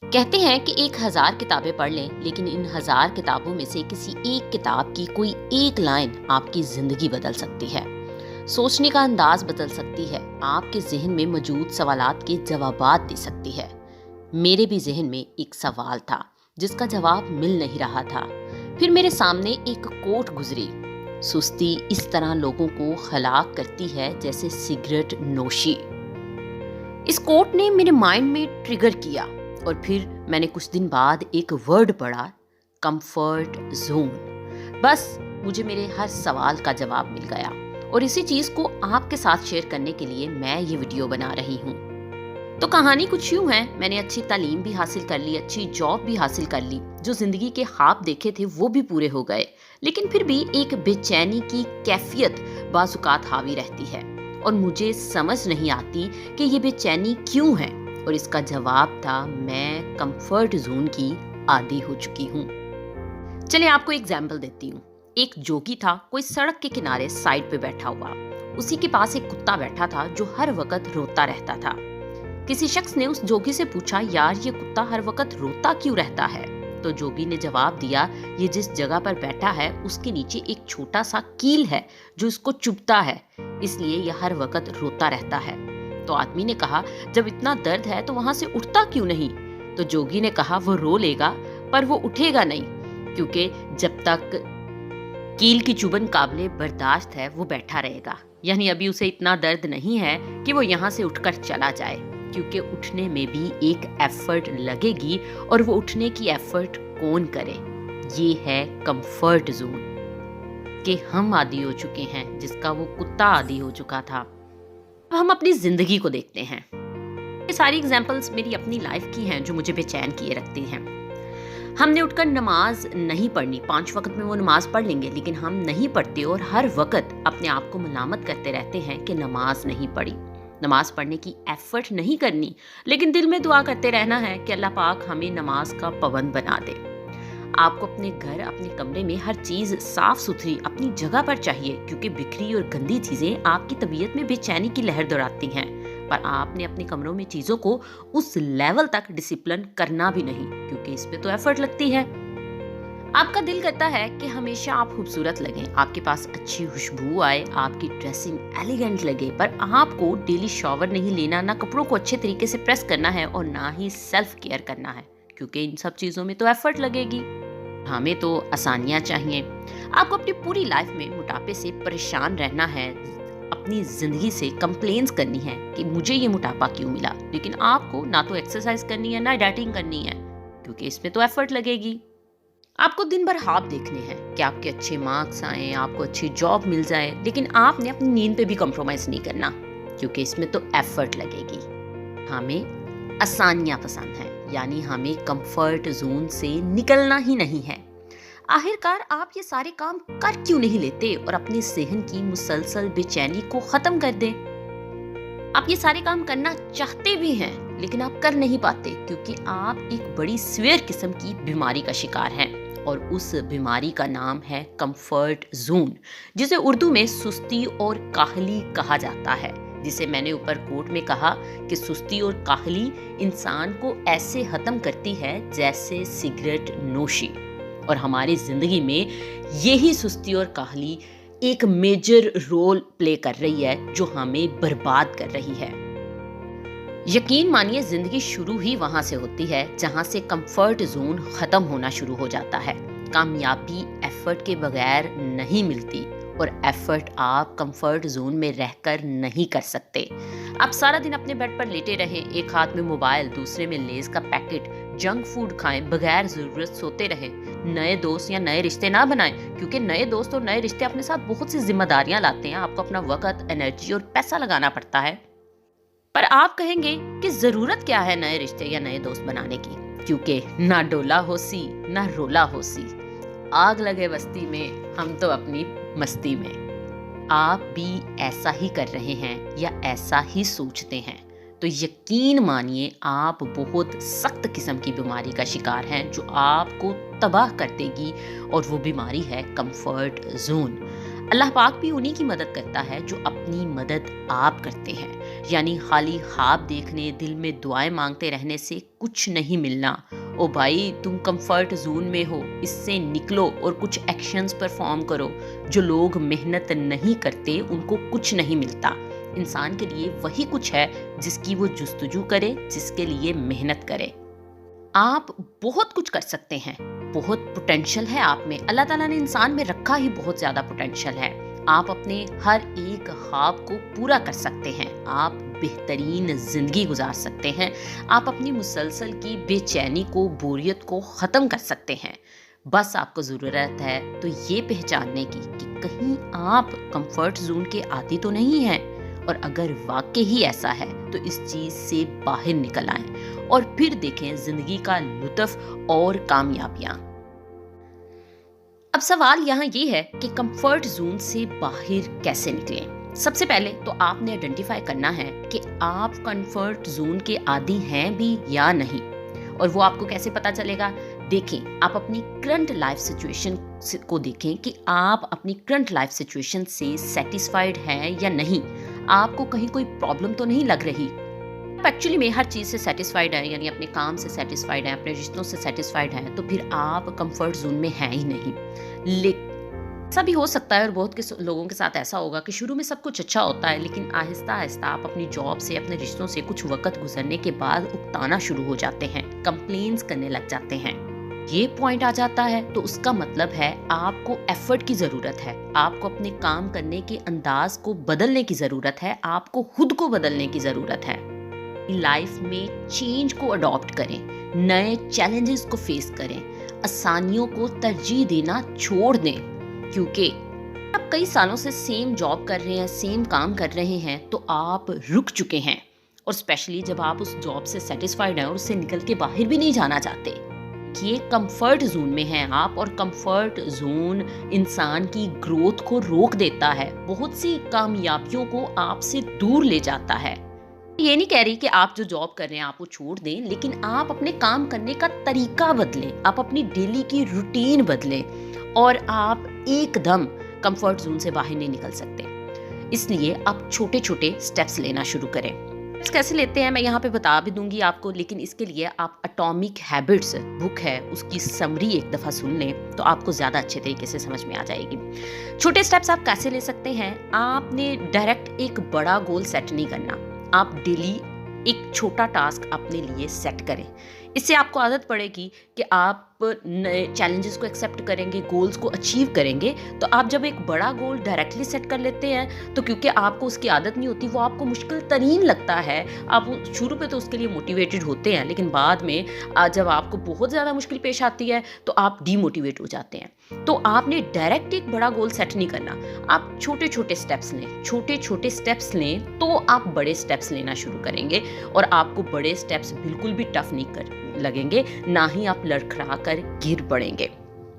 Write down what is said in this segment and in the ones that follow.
कहते हैं कि 1000 किताबें पढ़ लें, लेकिन इन 1000 किताबों में से किसी एक किताब की कोई एक लाइन आपकी जिंदगी बदल सकती है, सोचने का अंदाज बदल सकती है, आपके जहन में मौजूद सवालात के जवाबात दे सकती है। मेरे भी जहन में एक सवाल था जिसका जवाब मिल नहीं रहा था। फिर मेरे सामने एक कोट गुजरी, सुस्ती इस तरह लोगों को हलाक करती है जैसे सिगरेट नोशी। इस कोट ने मेरे माइंड में ट्रिगर किया और फिर मैंने कुछ दिन बाद एक वर्ड पढ़ा, कंफर्ट जोन। बस मुझे मेरे हर सवाल का जवाब मिल गया और इसी चीज को आपके साथ शेयर करने के लिए मैं ये वीडियो बना रही हूँ। तो कहानी कुछ यूं है, मैंने अच्छी तालीम भी हासिल कर ली, अच्छी जॉब भी हासिल कर ली, जो जिंदगी के ख्वाब देखे थे वो भी पूरे हो गए, लेकिन फिर भी एक बेचैनी की कैफियत बाजुकात हावी रहती है और मुझे समझ नहीं आती कि ये बेचैनी क्यों है। और इसका जवाब था, मैं कंफर्ट जोन की आदी हो चुकी हूँ। चलिए आपको एग्जाम्पल देती हूँ। एक जोगी था, कोई सड़क के किनारे साइड पे बैठा हुआ। उसी के पास एक कुत्ता बैठा था जो हर वक्त रोता रहता था। किसी शख्स ने उस जोगी से पूछा, यार ये कुत्ता हर वक्त रोता क्यों रहता है? तो जोगी ने जवाब दिया, ये जिस जगह पर बैठा है उसके नीचे एक छोटा सा कील है जो इसको चुभता है, इसलिए यह हर वक्त रोता रहता है। तो आदमी ने कहा, जब इतना दर्द है तो वहां से उठता क्यों नहीं? तो जोगी ने कहा, वो रो लेगा पर वो उठेगा नहीं, क्योंकि जब तक कील की चुभन काबिले बर्दाश्त है वो बैठा रहेगा। यानी अभी उसे इतना दर्द नहीं है कि वो यहाँ से उठकर चला जाए, क्योंकि उठने में भी एक एफर्ट लगेगी और वो उठने की एफर्ट कौन करे? ये है कंफर्ट जोन कि हम आदी हो चुके हैं, जिसका वो कुत्ता आदी हो चुका था। अब हम अपनी जिंदगी को देखते हैं। ये सारी एग्जांपल्स मेरी अपनी लाइफ की हैं जो मुझे बेचैन किए रखती हैं। हमने उठकर नमाज नहीं पढ़नी, 5 वक्त में वो नमाज पढ़ लेंगे, लेकिन हम नहीं पढ़ते और हर वक्त अपने आप को मलामत करते रहते हैं कि नमाज नहीं पढ़ी। नमाज पढ़ने की एफर्ट नहीं करनी, लेकिन दिल में दुआ करते रहना है कि अल्लाह पाक हमें नमाज का पाबंद बना दे। आपको अपने घर, अपने कमरे में हर चीज साफ सुथरी अपनी जगह पर चाहिए, क्योंकि बिखरी और गंदी चीजें आपकी तबीयत में बेचैनी की लहर दौड़ाती हैं। पर आपने अपने कमरों में चीजों को उस लेवल तक डिसिप्लिन करना भी नहीं, क्योंकि इस पे तो एफर्ट लगती है। आपका दिल करता है कि हमेशा आप खूबसूरत लगें, आपके पास अच्छी खुशबू आए, आपकी ड्रेसिंग एलिगेंट लगे, पर आपको डेली शॉवर नहीं लेना, ना कपड़ों को अच्छे तरीके से प्रेस करना है और ना ही सेल्फ केयर करना है, क्योंकि इन सब चीजों में तो एफर्ट लगेगी। हमें तो आसानियां चाहिए। आपको अपनी पूरी लाइफ में मोटापे से परेशान रहना है, अपनी जिंदगी से कंप्लेंट्स करनी है कि मुझे ये मोटापा क्यों मिला, लेकिन आपको ना तो एक्सरसाइज करनी है ना डाइटिंग करनी है, क्योंकि इसमें तो एफर्ट लगेगी। आपको दिन भर ख्वाब देखने हैं कि आपके अच्छे मार्क्स आए, आपको अच्छी जॉब मिल जाए, लेकिन आपने अपनी नींद पे भी कॉम्प्रोमाइज नहीं करना, क्योंकि इसमें तो एफर्ट लगेगी। हमें आसानियां पसंद हैं, यानी हमें कंफर्ट जोन से निकलना ही नहीं है। आखिरकार आप ये सारे काम कर क्यों नहीं लेते और अपने सेहन की मुसलसल बेचैनी को खत्म कर दें? आप ये सारे काम करना चाहते भी हैं, लेकिन आप कर नहीं पाते, क्योंकि आप एक बड़ी सीवियर किस्म की बीमारी का शिकार हैं और उस बीमारी का नाम है कंफर्ट जोन, जिसे उर्दू में सुस्ती और काहली कहा जाता है। जिसे मैंने ऊपर कोट में कहा कि सुस्ती और काहली इंसान को ऐसे खत्म करती है जैसे सिगरेट नोशी, और हमारी जिंदगी में यही सुस्ती और काहली एक मेजर रोल प्ले कर रही है, जो हमें बर्बाद कर रही है। यकीन मानिए, जिंदगी शुरू ही वहां से होती है जहां से कंफर्ट जोन खत्म होना शुरू हो जाता है। कामयाबी एफर्ट के बगैर नहीं मिलती और एफर्ट आप कंफर्ट जोन में रहकर नहीं कर सकते। आप सारा दिन अपने बेड पर लेटे रहें, एक हाथ में मोबाइल, दूसरे में लेज का पैकेट, जंक फूड खाएं, बगैर जरूरत सोते रहें, नए दोस्त या नए रिश्ते ना बनाएं, क्योंकि नए दोस्त और नए रिश्ते अपने साथ बहुत सी जिम्मेदारियां लाते हैं। आपको अपना वक्त, एनर्जी और पैसा लगाना पड़ता है। पर आप कहेंगे कि जरूरत क्या है नए रिश्ते या नए दोस्त बनाने की, क्योंकि ना डोला होसी ना रोला होसी, आग लगे बस्ती में, हम तो अपनी मस्ती में। आप भी ऐसा ही कर रहे हैं या ऐसा ही सोचते हैं, तो यकीन मानिए आप बहुत सख्त किस्म की बीमारी का शिकार हैं, जो आपको तबाह कर देगी, और वो बीमारी है कंफर्ट जोन। अल्लाह पाक भी उन्हीं की मदद करता है जो अपनी मदद आप करते हैं। यानी खाली ख्वाब देखने, दिल में दुआएं मांगते रहने से कुछ नहीं मिलना। ओ भाई, तुम कंफर्ट जोन में हो, इससे निकलो और कुछ एक्शंस परफॉर्म करो। जो लोग मेहनत नहीं करते उनको कुछ नहीं मिलता। इंसान के लिए वही कुछ है जिसकी वो जुस्तजू करे, जिसके लिए मेहनत करे। आप बहुत कुछ कर सकते हैं, बहुत पोटेंशियल है आप में। अल्लाह ताला ने इंसान में रखा ही बहुत ज़्यादा पोटेंशियल है। आप अपने हर एक ख्वाब को पूरा कर सकते हैं। आप बेहतरीन ज़िंदगी गुजार सकते हैं। आप अपनी मुसलसल की बेचैनी को, बोरियत को ख़त्म कर सकते हैं। बस आपको ज़रूरत है तो ये पहचानने की कि कहीं आप कंफर्ट जोन के आदी तो नहीं हैं, और अगर वाकई ही ऐसा है तो इस चीज़ से बाहर निकल आएं और फिर देखें ज़िंदगी का लुत्फ और कामयाबियां। अब सवाल यहाँ ये है कि कंफर्ट जोन से बाहर कैसे निकलें। सबसे पहले तो आपने आइडेंटिफाई करना है कि आप कंफर्ट जोन के आदी हैं भी या नहीं। और वो आपको कैसे पता चलेगा? देखें, आप अपनी करंट लाइफ सिचुएशन को देखें कि आप अपनी करंट लाइफ सिचुएशन से सेटिस्फाइड हैं या नहीं। आपको कहीं कोई प्रॉब्लम तो नहीं लग रही। एक्चुअली में हर चीज़ से सेटिस्फाइड है, यानी अपने काम से सेटिस्फाइड है, अपने रिश्तों से सेटिस्फाइड है, तो फिर आप कंफर्ट जोन में हैं ही नहीं। लेकिन ऐसा भी हो सकता है, और बहुत के लोगों के साथ ऐसा होगा कि शुरू में सब कुछ अच्छा होता है, लेकिन आहिस्ता आहिस्ता आप अपनी जॉब से, अपने रिश्तों से कुछ वक्त गुजरने के बाद उकताना शुरू हो जाते हैं, कंप्लेंट्स करने लग जाते हैं। ये पॉइंट आ जाता है तो उसका मतलब है आपको एफर्ट की ज़रूरत है। आपको अपने काम करने के अंदाज को बदलने की ज़रूरत है। आपको खुद को बदलने की ज़रूरत है। लाइफ में चेंज को अडॉप्ट करें, नए चैलेंजेस को फेस करें, आसानियों को तरजीह देना छोड़ दें। क्योंकि आप कई सालों से सेम जॉब कर रहे हैं, सेम काम कर रहे हैं, तो आप रुक चुके हैं। और स्पेशली जब आप उस जॉब से सेटिस्फाइड हैं और उससे निकल के बाहर भी नहीं जाना चाहते, ये कंफर्ट जोन में हैं आप। और कंफर्ट जोन इंसान की ग्रोथ को रोक देता है, बहुत सी कामयाबियों को आपसे दूर ले जाता है। ये नहीं कह रही कि आप जो जॉब कर रहे हैं आप वो छोड़ दें, लेकिन आप अपने काम करने का तरीका बदलें, आप अपनी डेली की रूटीन बदलें, और आप एकदम कंफर्ट जोन से बाहर नहीं निकल सकते। इसलिए आप छोटे छोटे स्टेप्स लेना शुरू करें। कैसे लेते हैं मैं यहाँ पे बता भी दूंगी आपको, लेकिन इसके लिए आप एटॉमिक हैबिट्स बुक है उसकी समरी एक दफ़ा सुन लें तो आपको ज़्यादा अच्छे तरीके से समझ में आ जाएगी। छोटे स्टेप्स आप कैसे ले सकते हैं? आपने डायरेक्ट एक बड़ा गोल सेट नहीं करना। आप डेली एक छोटा टास्क अपने लिए सेट करें। इससे आपको आदत पड़ेगी कि आप नए चैलेंजेस को एक्सेप्ट करेंगे, गोल्स को अचीव करेंगे। तो आप जब एक बड़ा गोल डायरेक्टली सेट कर लेते हैं तो क्योंकि आपको उसकी आदत नहीं होती, वो आपको मुश्किल तरीन लगता है। आप शुरू पे तो उसके लिए मोटिवेटेड होते हैं, लेकिन बाद में जब आपको बहुत ज़्यादा मुश्किल पेश आती है तो आप डीमोटिवेट हो जाते हैं। तो आपने डायरेक्ट एक बड़ा गोल सेट नहीं करना। आप छोटे छोटे स्टेप्स लें, छोटे छोटे स्टेप्स लें तो आप बड़े स्टेप्स लेना शुरू करेंगे, और आपको बड़े स्टेप्स बिल्कुल भी टफ नहीं लगेंगे, ना ही आप लड़खड़ा कर गिर पड़ेंगे।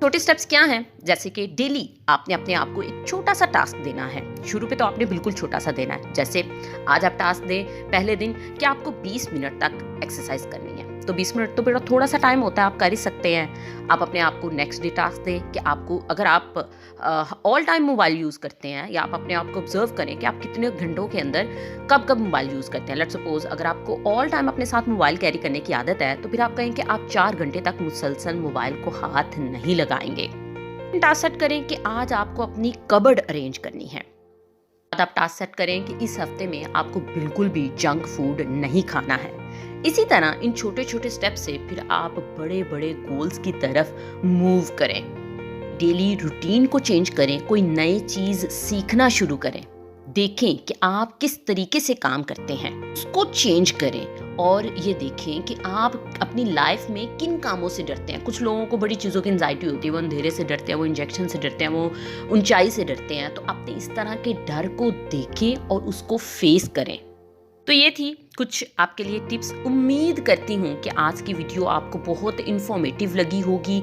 छोटे स्टेप्स क्या हैं? जैसे कि डेली आपने अपने आप को एक छोटा सा टास्क देना है। शुरू पे तो आपने बिल्कुल छोटा सा देना है। जैसे आज आप टास्क दें पहले दिन कि आपको 20 मिनट तक एक्सरसाइज करनी है, तो 20 मिनट तो बड़ा थोड़ा सा टाइम होता है, आप कर ही सकते हैं। आप अपने आप को नेक्स्ट डे टास्क दें कि आपको, अगर आप ऑल टाइम मोबाइल यूज़ करते हैं, या आप अपने आप को ऑब्जर्व करें कि आप कितने घंटों के अंदर कब कब मोबाइल यूज़ करते हैं। लेट्स सपोज अगर आपको ऑल टाइम अपने साथ मोबाइल कैरी करने की आदत है, तो फिर आप कहें कि आप 4 घंटे तक मुसलसल मोबाइल को हाथ नहीं लगाएंगे। टास्क सेट करें कि आज आपको अपनी कबर्ड अरेंज करनी है। आप टास्क सेट करें कि इस हफ्ते में आपको बिल्कुल भी जंक फूड नहीं खाना है। इसी तरह इन छोटे छोटे स्टेप से फिर आप बड़े बड़े गोल्स की तरफ मूव करें। डेली रूटीन को चेंज करें, कोई नई चीज़ सीखना शुरू करें, देखें कि आप किस तरीके से काम करते हैं, उसको चेंज करें, और ये देखें कि आप अपनी लाइफ में किन कामों से डरते हैं। कुछ लोगों को बड़ी चीज़ों की एंजाइटी होती है, वो अंधेरे से डरते हैं, वो इंजेक्शन से डरते हैं, वो ऊंचाई से डरते हैं। तो अपने इस तरह के डर को देखें और उसको फेस करें। तो ये थी कुछ आपके लिए टिप्स। उम्मीद करती हूँ कि आज की वीडियो आपको बहुत इन्फॉर्मेटिव लगी होगी।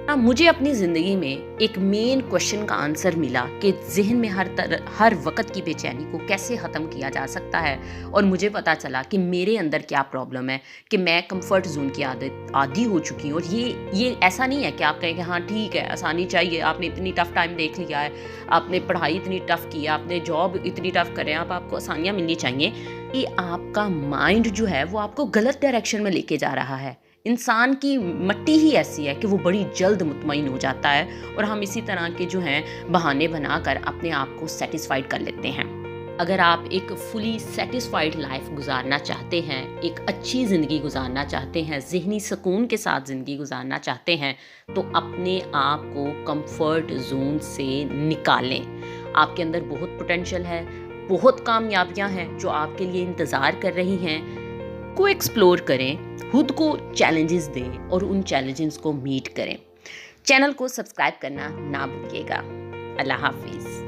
मुझे अपनी ज़िंदगी में एक मेन क्वेश्चन का आंसर मिला कि ज़हन में हर वक्त की बेचैनी को कैसे ख़त्म किया जा सकता है, और मुझे पता चला कि मेरे अंदर क्या प्रॉब्लम है कि मैं कंफर्ट जोन की आदी हो चुकी हूँ। और ये ऐसा नहीं है कि आप कहें कि हाँ ठीक है, आसानी चाहिए, आपने इतनी टफ़ टाइम देख लिया है, आपने पढ़ाई इतनी टफ़ की है, आपने जॉब इतनी टफ़ करें, अब आपको आसानियाँ मिलनी चाहिए। ये आपका माइंड जो है वो आपको गलत डायरेक्शन में लेके जा रहा है। इंसान की मट्टी ही ऐसी है कि वो बड़ी जल्द मुतमईन हो जाता है, और हम इसी तरह के जो हैं बहाने बनाकर अपने आप को सेटिस्फाइड कर लेते हैं। अगर आप एक फुली सेटिस्फाइड लाइफ गुजारना चाहते हैं, एक अच्छी ज़िंदगी गुजारना चाहते हैं, ज़हनी सुकून के साथ ज़िंदगी गुजारना चाहते हैं, तो अपने आप को कंफर्ट जोन से निकालें। आपके अंदर बहुत पोटेंशियल है, बहुत कामयाबियां हैं जो आपके लिए इंतज़ार कर रही हैं। को एक्सप्लोर करें, खुद को चैलेंजेस दें और उन चैलेंजेस को मीट करें। चैनल को सब्सक्राइब करना ना भूलिएगा। अल्लाह हाफिज़।